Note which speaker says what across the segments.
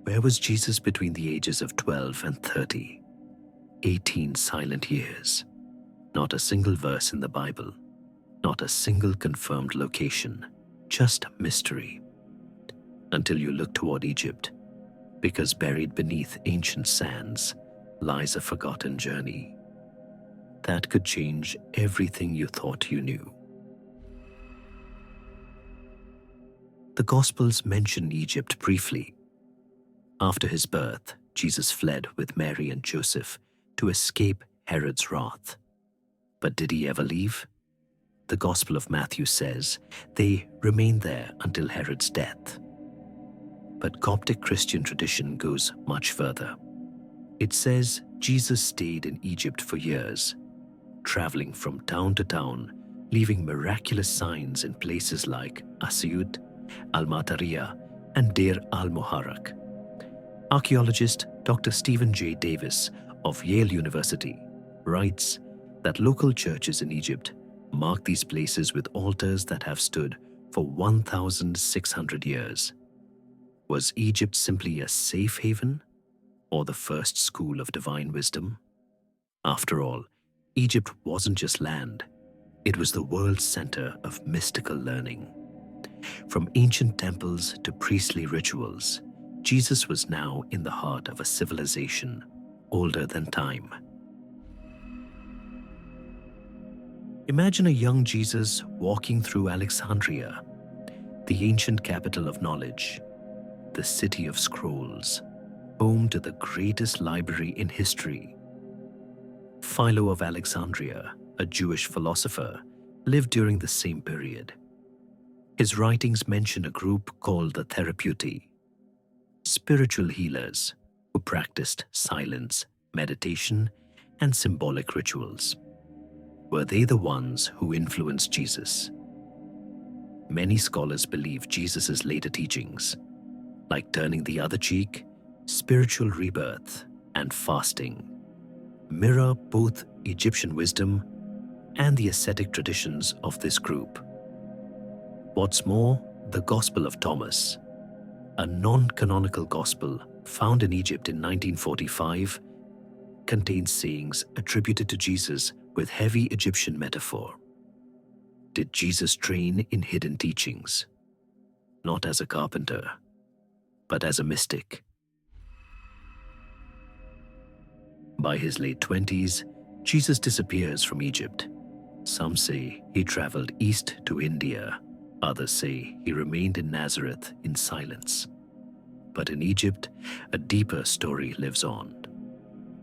Speaker 1: Where was Jesus between the ages of 12 and 30? 18 silent years. Not a single verse in the Bible. Not a single confirmed location. Just mystery. Until you look toward Egypt, because buried beneath ancient sands lies a forgotten journey that could change everything you thought you knew. The Gospels mention Egypt briefly. After his birth, Jesus fled with Mary and Joseph to escape Herod's wrath. But did he ever leave? The Gospel of Matthew says they remained there until Herod's death. But Coptic Christian tradition goes much further. It says Jesus stayed in Egypt for years, traveling from town to town, leaving miraculous signs in places like Asyut, Al-Matariya, and Deir al-Muharrak. Archaeologist Dr. Stephen J. Davis of Yale University writes that local churches in Egypt mark these places with altars that have stood for 1,600 years. Was Egypt simply a safe haven, or the first school of divine wisdom? After all, Egypt wasn't just land, it was the world's center of mystical learning. From ancient temples to priestly rituals, Jesus was now in the heart of a civilization older than time. Imagine a young Jesus walking through Alexandria, the ancient capital of knowledge, the city of scrolls, home to the greatest library in history. Philo of Alexandria, a Jewish philosopher, lived during the same period. His writings mention a group called the Therapeuti, spiritual healers who practiced silence, meditation, and symbolic rituals. Were they the ones who influenced Jesus? Many scholars believe Jesus' later teachings, like turning the other cheek, spiritual rebirth, and fasting, mirror both Egyptian wisdom and the ascetic traditions of this group. What's more, the Gospel of Thomas, a non-canonical gospel found in Egypt in 1945, contains sayings attributed to Jesus with heavy Egyptian metaphor. Did Jesus train in hidden teachings? Not as a carpenter, but as a mystic. By his late 20s, Jesus disappears from Egypt. Some say he traveled east to India. Others say he remained in Nazareth in silence. But in Egypt, a deeper story lives on.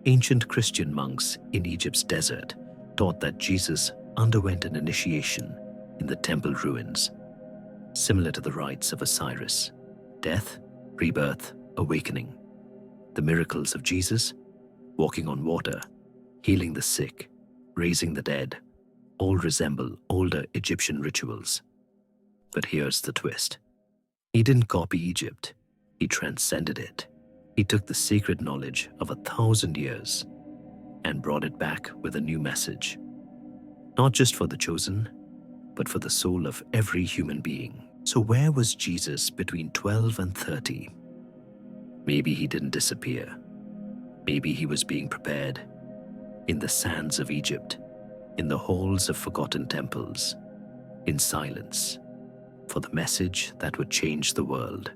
Speaker 1: Ancient Christian monks in Egypt's desert taught that Jesus underwent an initiation in the temple ruins, similar to the rites of Osiris: death, rebirth, awakening. The miracles of Jesus, walking on water, healing the sick, raising the dead, all resemble older Egyptian rituals. But here's the twist. He didn't copy Egypt, he transcended it. He took the sacred knowledge of 1,000 years and brought it back with a new message. Not just for the chosen, but for the soul of every human being. So where was Jesus between 12 and 30? Maybe he didn't disappear. Maybe he was being prepared in the sands of Egypt, in the halls of forgotten temples, in silence, for the message that would change the world.